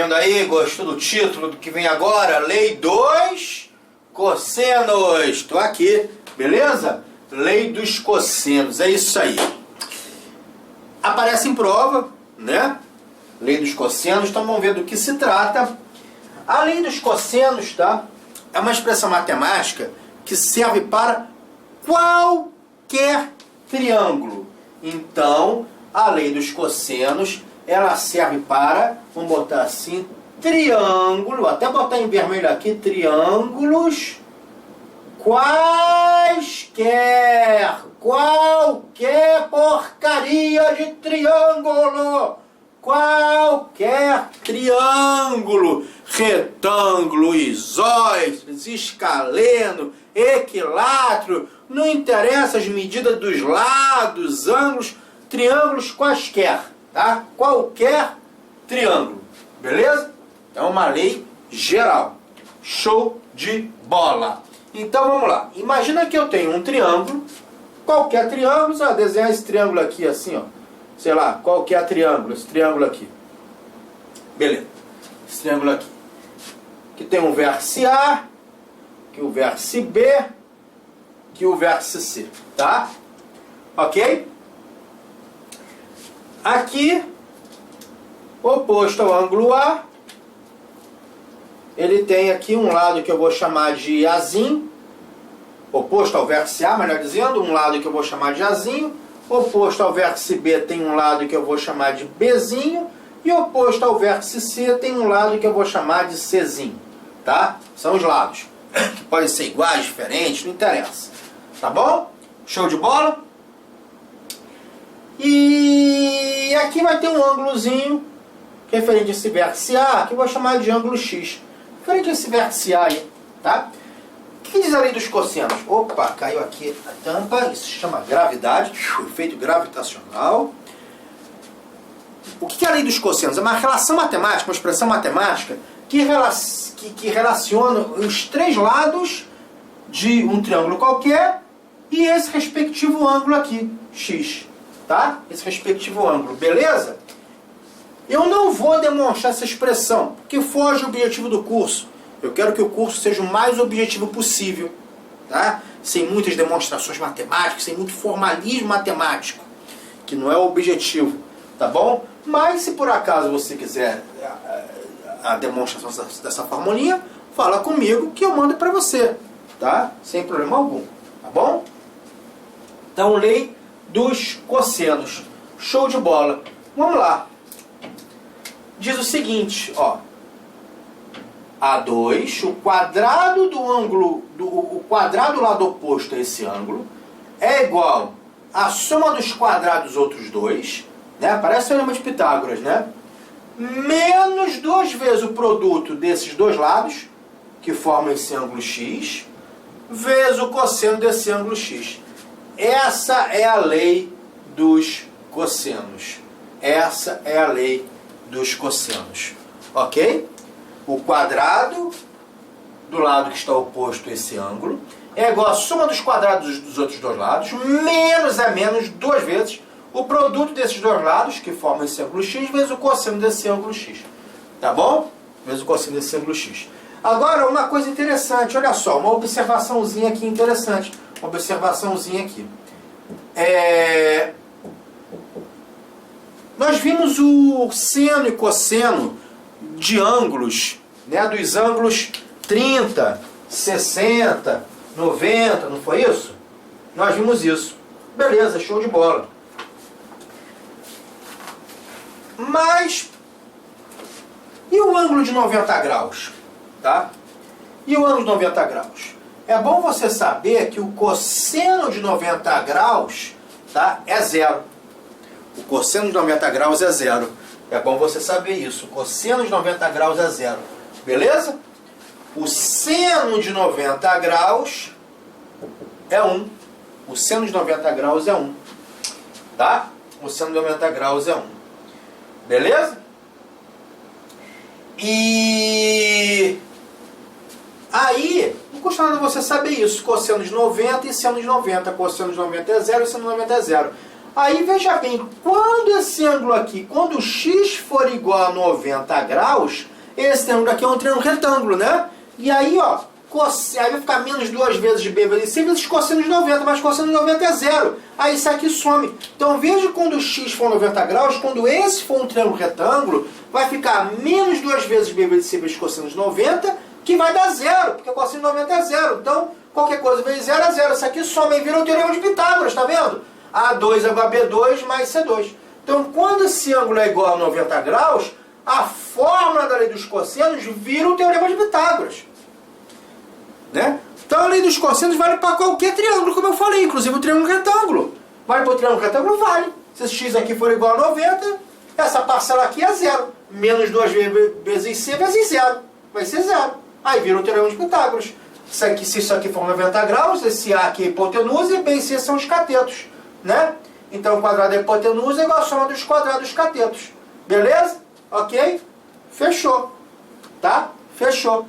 vendo aí? Gostou do título do que vem agora? Lei dos cossenos. Estou aqui, beleza? Lei dos cossenos, é isso aí. Aparece em prova, né? Lei dos cossenos, então vamos ver do que se trata. A lei dos cossenos, tá? É uma expressão matemática que serve para qualquer triângulo. Então, a lei dos cossenos, ela serve para, vamos botar assim, triângulo, até botar em vermelho aqui, triângulos qualquer porcaria de triângulo, qualquer triângulo, retângulo, isósceles, escaleno, equilátero, não interessa as medidas dos lados, ângulos, triângulos quaisquer, tá? Qualquer triângulo, beleza? É uma lei geral. Show de bola! Então vamos lá. Imagina que eu tenho um triângulo, qualquer triângulo, só desenhar esse triângulo aqui assim, ó. Sei lá, qualquer triângulo, esse triângulo aqui. Beleza. Esse triângulo aqui. Que tem um vértice A, que o vértice B, que o vértice C, tá? Ok? Aqui, oposto ao ângulo A, ele tem aqui um lado que eu vou chamar de Azinho, oposto ao vértice A, melhor dizendo, um lado que eu vou chamar de Azinho, oposto ao vértice B tem um lado que eu vou chamar de Bzinho, e oposto ao vértice C tem um lado que eu vou chamar de Czinho, tá? São os lados, que podem ser iguais, diferentes, não interessa, tá bom? Show de bola? E aqui vai ter um ângulozinho referente a esse vértice A, que eu vou chamar de ângulo X. Referente a esse vértice A aí, tá? O que diz a lei dos cossenos? Opa, caiu aqui a tampa, isso se chama gravidade, efeito gravitacional. O que é a lei dos cossenos? É uma relação matemática, uma expressão matemática que relaciona os três lados de um triângulo qualquer e esse respectivo ângulo aqui, X. Tá? Esse respectivo ângulo, beleza? Eu não vou demonstrar essa expressão, porque foge o objetivo do curso. Eu quero que o curso seja o mais objetivo possível, tá? Sem muitas demonstrações matemáticas, sem muito formalismo matemático, que não é o objetivo, tá bom? Mas se por acaso você quiser a demonstração dessa formulinha, fala comigo que eu mando para você, tá? Sem problema algum, tá bom? Então, lei dos cossenos. Show de bola. Vamos lá. Diz o seguinte, ó. A2, o quadrado do ângulo, o quadrado do lado oposto a esse ângulo, é igual à soma dos quadrados dos outros dois, né? Parece o teorema de Pitágoras, né? Menos 2 vezes o produto desses dois lados, que formam esse ângulo X, vezes o cosseno desse ângulo X. Essa é a lei dos cossenos. Essa é a lei dos cossenos. Ok? O quadrado do lado que está oposto a esse ângulo é igual à soma dos quadrados dos outros dois lados, menos 2 vezes o produto desses dois lados, que formam esse ângulo X, vezes o cosseno desse ângulo X. Tá bom? Vezes o cosseno desse ângulo X. Agora, uma coisa interessante, olha só, uma observaçãozinha aqui interessante. Uma observaçãozinha aqui. Nós vimos o seno e cosseno de ângulos, né, dos ângulos 30, 60, 90, não foi isso? Nós vimos isso. Beleza, show de bola. Mas, e o ângulo de 90 graus? Tá? E o ângulo de 90 graus? É bom você saber que o cosseno de 90 graus, tá, é zero. O cosseno de 90 graus é zero. É bom você saber isso. O cosseno de 90 graus é zero. Beleza? O seno de 90 graus é 1. O seno de 90 graus é 1. Tá? O seno de 90 graus é 1. Beleza? E aí, não custa nada você saber isso. Cosseno de 90 e seno de 90. Cosseno de 90 é 0 e seno de 90 é 0. Aí, veja bem, quando esse ângulo aqui, quando o x for igual a 90 graus, esse triângulo aqui é um triângulo retângulo, né? E aí, ó, aí vai ficar menos 2 vezes B vezes C vezes cosseno de 90, mas cosseno de 90 é zero. Aí isso aqui some. Então veja quando o x for 90 graus, quando esse for um triângulo retângulo, vai ficar menos 2 vezes B vezes C vezes cosseno de 90, que vai dar zero, porque cosseno de 90 é zero. Então, qualquer coisa vezes zero é zero. Isso aqui some e vira o teorema de Pitágoras, tá vendo? A2 é igual a B2 mais C2. Então, quando esse ângulo é igual a 90 graus, a fórmula da lei dos cossenos vira o teorema de Pitágoras. Né? Então a lei dos cossenos vale para qualquer triângulo, como eu falei, inclusive o triângulo retângulo. Vale para o triângulo retângulo? Vale. Se esse x aqui for igual a 90, essa parcela aqui é zero. Menos 2 vezes C vezes zero. Vai ser zero. Aí vira o teorema de Pitágoras. Se isso aqui for 90 graus, esse A aqui é hipotenusa e B e C são os catetos. Né? Então o quadrado da hipotenusa é igual a soma dos quadrados dos catetos. Beleza? Ok? Fechou. Tá? Fechou.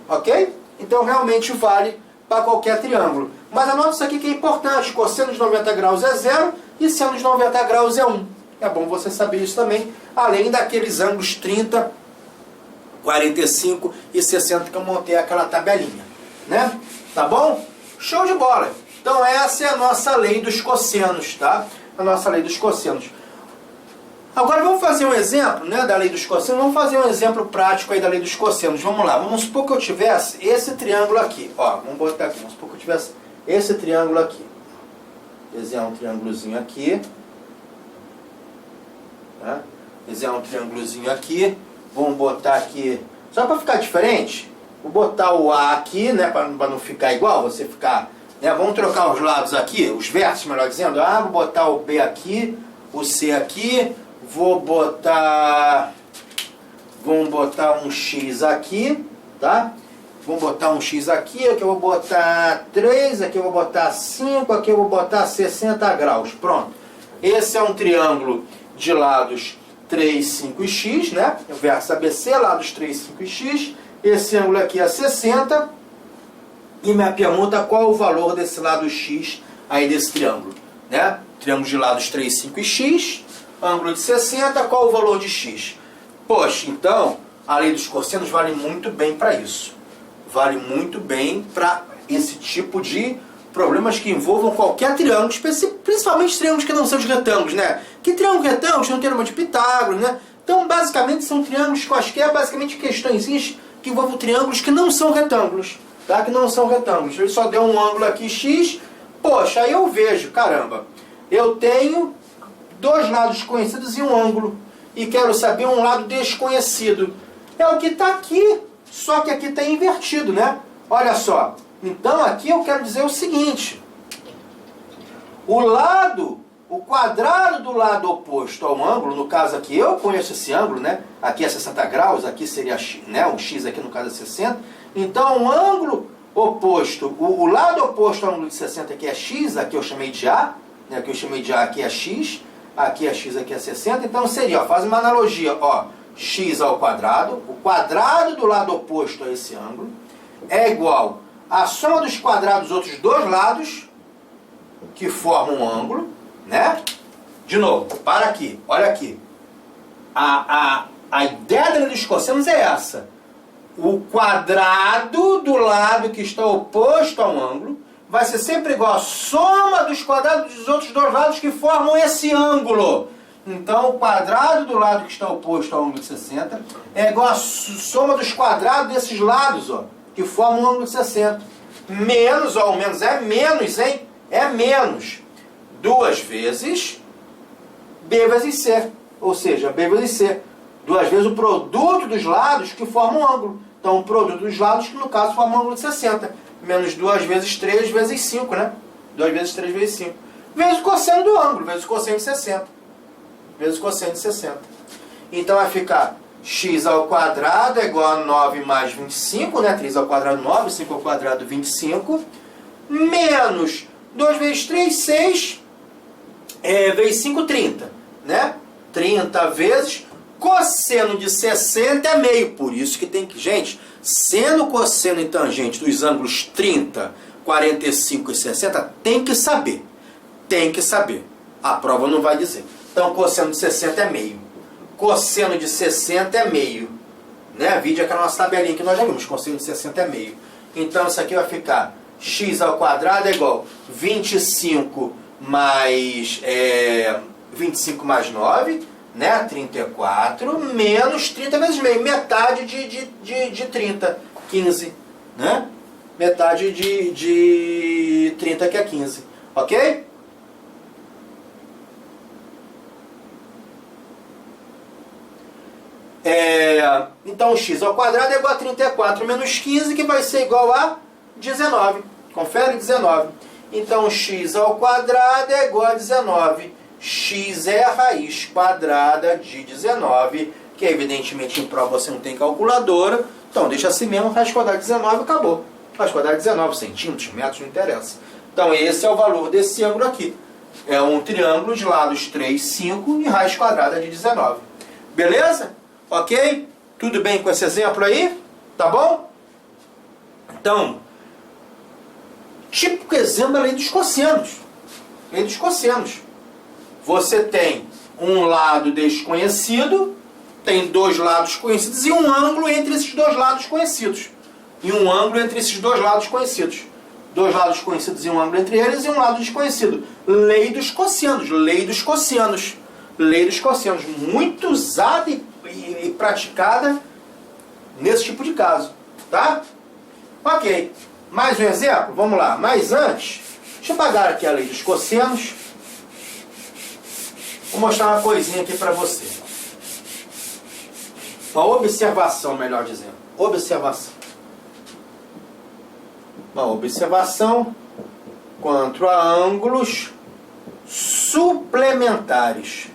Ok? Então realmente vale para qualquer triângulo. Mas anota isso aqui que é importante. Cosseno de 90 graus é 0 e seno de 90 graus é 1. É bom você saber isso também. Além daqueles ângulos 30, 45 e 60 que eu montei aquela tabelinha. Né? Tá bom? Show de bola! Então essa é a nossa lei dos cossenos. Tá? A nossa lei dos cossenos. Agora vamos fazer um exemplo, né, da lei dos cossenos. Vamos fazer um exemplo prático aí da lei dos cossenos. Vamos lá. Vamos supor que eu tivesse esse triângulo aqui. Ó, vamos botar aqui. Vamos supor que eu tivesse esse triângulo aqui. Desenhar um triângulozinho aqui. Tá? Desenhar um triângulozinho aqui. Vamos botar aqui, só para ficar diferente, vou botar o A aqui, né, para não ficar igual, você ficar, né, vamos trocar os lados aqui, os vértices, melhor dizendo. Ah, vou botar o B aqui, o C aqui. Vamos botar um X aqui, tá? Vamos botar um X aqui eu vou botar 3, aqui eu vou botar 5, aqui eu vou botar 60 graus. Pronto. Esse é um triângulo de lados 3, 5 e X, né? O verso ABC, lados 3, 5 e X. Esse ângulo aqui é 60. E minha pergunta, qual é o valor desse lado X aí desse triângulo, né? Triângulo de lados 3, 5 e X. Ângulo de 60, qual o valor de x? Poxa, então, a lei dos cossenos vale muito bem para isso. Vale muito bem para esse tipo de problemas que envolvam qualquer triângulo, principalmente triângulos que não são os retângulos, né? Que triângulo retângulo tem um teorema de Pitágoras, né? Então, basicamente, são triângulos quaisquer, basicamente questões que envolvem triângulos que não são retângulos, tá? Que não são retângulos. Ele só deu um ângulo aqui, x. Poxa, aí eu vejo, caramba, eu tenho 2 lados conhecidos e um ângulo. E quero saber um lado desconhecido. É o que está aqui, só que aqui está invertido, né? Olha só. Então aqui eu quero dizer o seguinte. O quadrado do lado oposto ao ângulo, no caso aqui eu conheço esse ângulo, né? Aqui é 60 graus, aqui seria, né, um x aqui no caso é 60. Então o ângulo oposto, o lado oposto ao ângulo de 60 aqui é x, aqui eu chamei de A, né? Aqui eu chamei de A, aqui é x. Aqui é x, aqui é 60, então seria, ó, faz uma analogia, ó, x ao quadrado, o quadrado do lado oposto a esse ângulo, é igual à soma dos quadrados dos outros 2 lados, que formam um ângulo, né? De novo, para aqui, olha aqui. A ideia da lei dos cossenos é essa. O quadrado do lado que está oposto a um ângulo vai ser sempre igual à soma dos quadrados dos outros 2 lados que formam esse ângulo. Então, o quadrado do lado que está oposto ao ângulo de 60 é igual à soma dos quadrados desses lados, ó, que formam um ângulo de 60. Menos, ó, o menos é menos, hein? É menos 2 vezes B vezes C. Ou seja, B vezes C. 2 vezes o produto dos lados que formam um ângulo. Então, o produto dos lados que, no caso, forma um ângulo de 60. Menos 2 vezes 3 vezes 5, né? 2 vezes 3 vezes 5. Vezes o cosseno do ângulo, vezes o cosseno de 60. Vezes o cosseno de 60. Então vai ficar x ao quadrado é igual a 9 mais 25, né? 3 ao quadrado 9, 5 ao quadrado 25. Menos 2 vezes 3, 6. Vezes 5, 30. Né? 30 vezes cosseno de 60 é meio. Por isso que tem que, gente, seno, cosseno e tangente dos ângulos 30, 45 e 60, tem que saber. Tem que saber. A prova não vai dizer. Então, cosseno de 60 é meio. Cosseno de 60 é meio. Né? Vide aquela nossa tabelinha que nós já vimos, cosseno de 60 é meio. Então isso aqui vai ficar x ao quadrado é igual a 25 mais 9, né? 34, menos 30 vezes meio, metade de 30, 15, né? Metade de 30 que é 15, ok? Então x ao quadrado é igual a 34 menos 15, que vai ser igual a 19. Confere? 19. Então x ao quadrado é igual a 19. X é a raiz quadrada de 19, que evidentemente em prova você não tem calculadora, então deixa assim mesmo, raiz quadrada de 19, acabou. Raiz quadrada de 19 centímetros, metros, não interessa. Então esse é o valor desse ângulo aqui. É um triângulo de lados 3, 5 e raiz quadrada de 19. Beleza? Ok? Tudo bem com esse exemplo aí? Tá bom? Então, típico exemplo da lei dos cossenos. Lei dos cossenos. Você tem um lado desconhecido, tem dois lados conhecidos e um ângulo entre esses dois lados conhecidos. E um ângulo entre esses dois lados conhecidos. Dois lados conhecidos e um ângulo entre eles e um lado desconhecido. Lei dos cossenos, lei dos cossenos. Lei dos cossenos, muito usada e praticada nesse tipo de caso. Tá? Ok. Mais um exemplo? Vamos lá. Mas antes, deixa eu apagar aqui a lei dos cossenos. Vou mostrar uma coisinha aqui para você. Uma observação, melhor dizendo. Observação. Uma observação quanto a ângulos suplementares.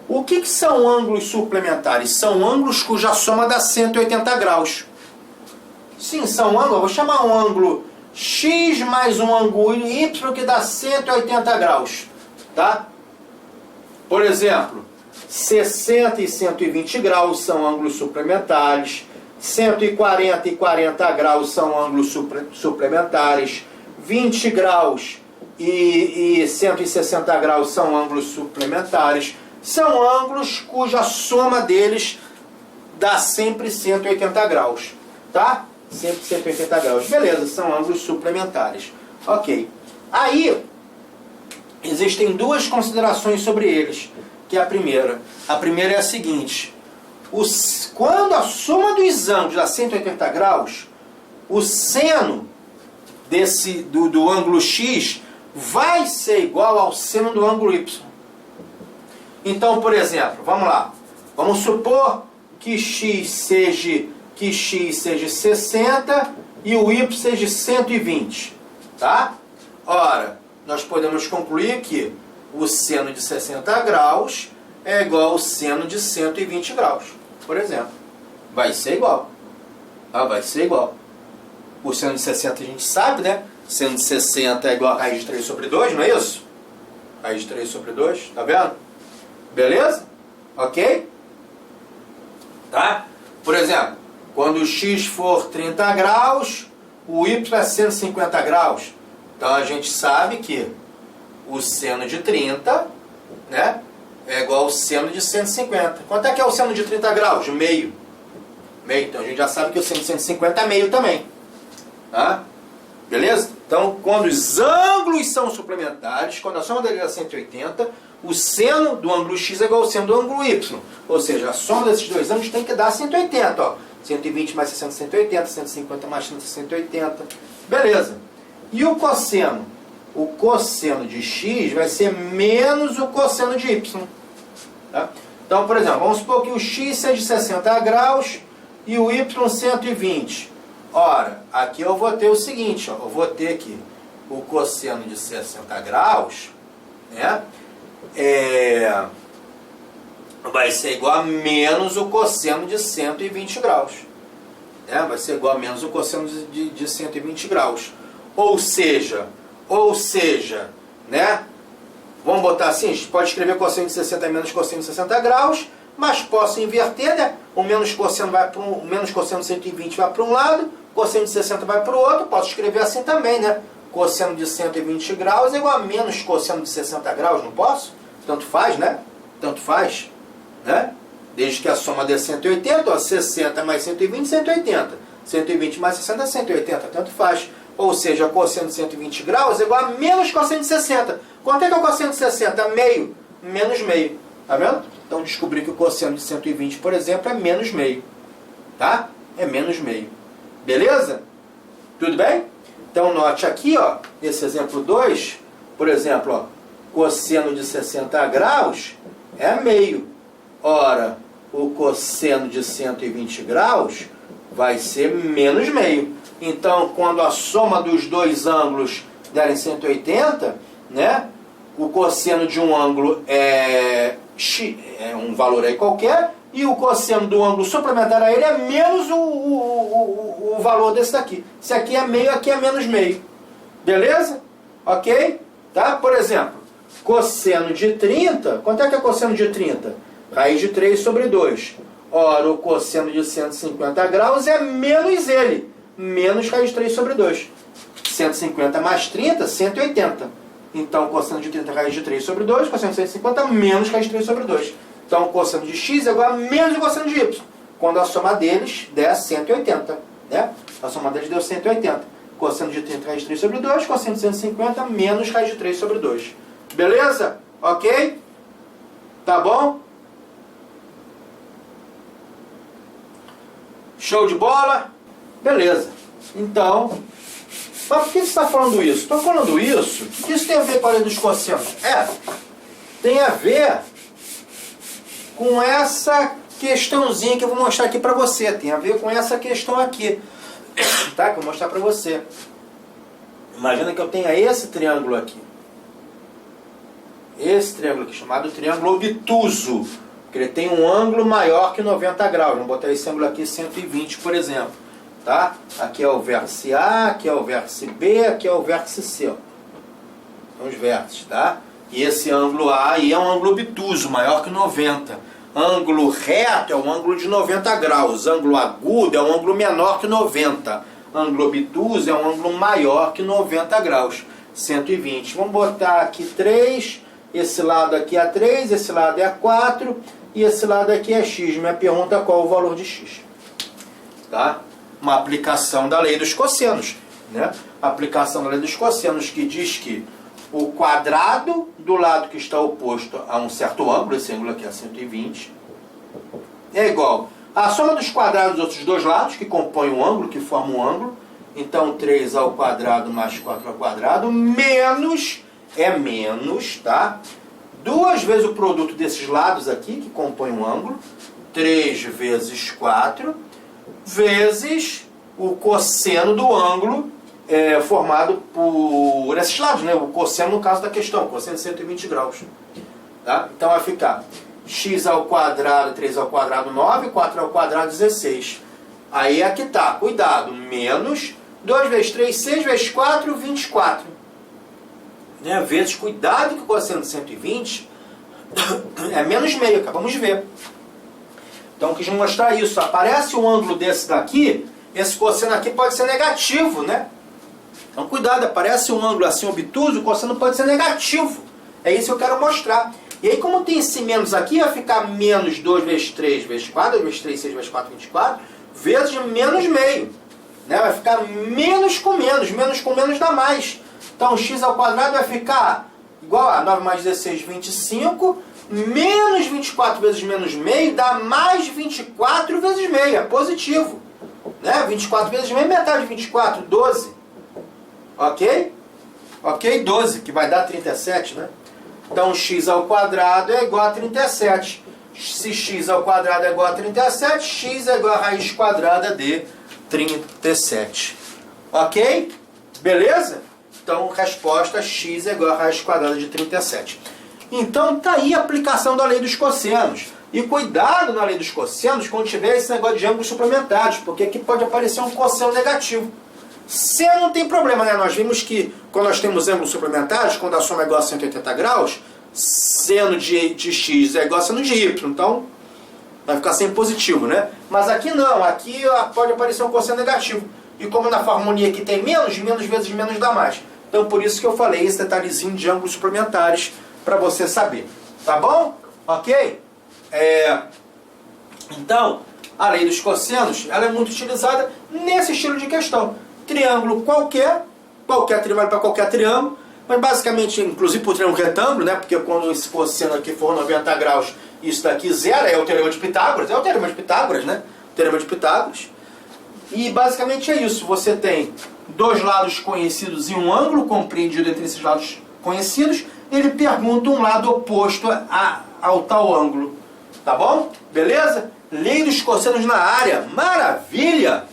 O que são ângulos suplementares? São ângulos cuja soma dá 180 graus. Sim, são ângulos. Eu vou chamar um ângulo x mais um ângulo y que dá 180 graus. Tá? Por exemplo, 60 e 120 graus são ângulos suplementares. 140 e 40 graus são ângulos suplementares. 20 graus e 160 graus são ângulos suplementares. São ângulos cuja soma deles dá sempre 180 graus. Tá? Sempre 180 graus. Beleza, são ângulos suplementares. Ok. Aí, existem duas considerações sobre eles. Que é a primeira. A primeira é a seguinte. Quando a soma dos ângulos dá 180 graus, o seno do ângulo x vai ser igual ao seno do ângulo y. Então, por exemplo, vamos lá. Vamos supor que x seja 60 e o y seja 120. Tá? Ora, nós podemos concluir que o seno de 60 graus é igual ao seno de 120 graus, por exemplo. Vai ser igual. Vai ser igual. O seno de 60 a gente sabe, né? Seno de 60 é igual a raiz de 3 sobre 2, não é isso? Raiz de 3 sobre 2, tá vendo? Beleza? Ok? Tá? Por exemplo, quando o x for 30 graus, o y é 150 graus. Então a gente sabe que o seno de 30, né, é igual ao seno de 150. Quanto é que é o seno de 30 graus? Meio. Meio. Então a gente já sabe que o seno de 150 é meio também. Tá? Beleza? Então, quando os ângulos são suplementares, quando a soma deles é 180, o seno do ângulo x é igual ao seno do ângulo y. Ou seja, a soma desses dois ângulos tem que dar 180. Ó. 120 mais 60, 180. 150 mais 30, 180. Beleza. E o cosseno? O cosseno de x vai ser menos o cosseno de y. Tá? Então, por exemplo, vamos supor que o x seja 60 graus e o y 120. Ora, aqui eu vou ter o seguinte, ó, eu vou ter aqui o cosseno de 60 graus, né, vai ser igual a menos o cosseno de 120 graus. Né, vai ser igual a menos o cosseno de 120 graus. Ou seja, né, vamos botar assim, a gente pode escrever cosseno de 60 menos cosseno de 60 graus, mas posso inverter, né? O menos cosseno de 120 vai para um lado, cosseno de 60 vai para o outro, posso escrever assim também, né? Cosseno de 120 graus é igual a menos cosseno de 60 graus, não posso? Tanto faz, né? Tanto faz. né? Desde que a soma dê 180, ó, 60 mais 120, 180. 120 mais 60, 180, tanto faz. Ou seja, cosseno de 120 graus é igual a menos cosseno de 60. Quanto é que é o cosseno de 60? Meio. Menos meio. Tá vendo? Então descobri que o cosseno de 120, por exemplo, é menos meio. Tá? É menos meio. Beleza? Tudo bem? Então note aqui, ó, nesse exemplo 2, por exemplo, ó, cosseno de 60 graus é meio. Ora, o cosseno de 120 graus vai ser menos meio. Então, quando a soma dos dois ângulos derem 180, né, o cosseno de um ângulo é x, é um valor aí qualquer, e o cosseno do ângulo suplementar a ele é menos o valor desse daqui. Se aqui é meio, aqui é menos meio. Beleza? Ok? Tá? Por exemplo, cosseno de 30, quanto é que é cosseno de 30? Raiz de 3 sobre 2. Ora, o cosseno de 150 graus é menos ele. Menos raiz de 3 sobre 2. 150 mais 30, 180. Então, cosseno de 30 raiz de 3 sobre 2, cosseno de 150 menos raiz de 3 sobre 2. Então, o cosseno de x é igual a menos o cosseno de y. Quando a soma deles der 180. Né? A soma deles deu 180. Cosseno de 30 raiz de 3 sobre 2, cosseno de 150 menos raiz de 3 sobre 2. Beleza? Ok? Tá bom? Show de bola? Beleza. Então, mas por que você está falando isso? Estou falando isso, o que isso tem a ver com a lei dos cossenos? Tem a ver com essa questãozinha que eu vou mostrar aqui para você. Tem a ver com essa questão aqui, tá? Que eu vou mostrar para você. Imagina que eu tenha esse triângulo aqui. Esse triângulo aqui, chamado triângulo obtuso. Porque ele tem um ângulo maior que 90 graus. Vamos botar esse ângulo aqui 120, por exemplo. Tá? Aqui é o vértice A, aqui é o vértice B, aqui é o vértice C. Ó. São os vértices, tá? E esse ângulo A aí é um ângulo obtuso, maior que 90. Ângulo reto é um ângulo de 90 graus. Ângulo agudo é um ângulo menor que 90. Ângulo obtuso é um ângulo maior que 90 graus. 120. Vamos botar aqui 3. Esse lado aqui é 3, esse lado é 4. E esse lado aqui é x. Minha pergunta é qual o valor de x. Tá? Uma aplicação da lei dos cossenos. Né? A aplicação da lei dos cossenos que diz que o quadrado do lado que está oposto a um certo ângulo, esse ângulo aqui é 120, é igual a soma dos quadrados dos outros dois lados, que compõem um ângulo, que formam um ângulo. Então 3 ao quadrado mais 4 ao quadrado, menos, tá? 2 vezes o produto desses lados aqui, que compõem um ângulo, 3 vezes 4, vezes o cosseno do ângulo formado por esses lados, né? O cosseno no caso da questão, cosseno de 120 graus. Tá? Então vai ficar x ao quadrado, 3 ao quadrado, 9, 4 ao quadrado, 16. Aí aqui tá, cuidado, menos 2 vezes 3, 6 vezes 4, 24. Né? Vezes, cuidado que o cosseno de 120 é menos meio, acabamos de ver. Então eu quis mostrar isso. Aparece um ângulo desse daqui, esse cosseno aqui pode ser negativo, né? Então cuidado, aparece um ângulo assim obtuso, o cosseno pode ser negativo. É isso que eu quero mostrar. E aí como tem esse menos aqui, vai ficar menos 2 vezes 3 vezes 4, 2 vezes 3, 6 vezes 4, 24, vezes menos meio. Né? Vai ficar menos com menos dá mais. Então x ao quadrado vai ficar igual a 9 mais 16, 25, menos 24 vezes menos meio dá mais 24 vezes meio, é positivo. Né? 24 vezes meio, metade de 24, 12. Ok? Ok? 12, que vai dar 37, né? Então x ao quadrado é igual a 37. Se x ao quadrado é igual a 37, x é igual a raiz quadrada de 37. Ok? Beleza? Então, resposta, x é igual a raiz quadrada de 37. Então, tá aí a aplicação da lei dos cossenos. E cuidado na lei dos cossenos quando tiver esse negócio de ângulos suplementares, porque aqui pode aparecer um cosseno negativo. Se não tem problema, né? Nós vimos que quando nós temos ângulos suplementares, quando a soma é igual a 180 graus, seno de x é igual a seno de y. Então, vai ficar sempre positivo, né? Mas aqui não, aqui pode aparecer um cosseno negativo. E como na harmonia aqui tem menos vezes menos dá mais. Então por isso que eu falei esse detalhezinho de ângulos suplementares para você saber. Tá bom? Ok? Então, a lei dos cossenos, ela é muito utilizada nesse estilo de questão. Triângulo qualquer triângulo vale para qualquer triângulo, mas basicamente, inclusive para o triângulo retângulo, né? Porque quando esse cosseno aqui for 90 graus, isso daqui zero, é o teorema de Pitágoras, né? O teorema de Pitágoras. E basicamente é isso, você tem dois lados conhecidos e um ângulo compreendido entre esses lados conhecidos, ele pergunta um lado oposto ao tal ângulo. Tá bom? Beleza? Lei dos cossenos na área. Maravilha!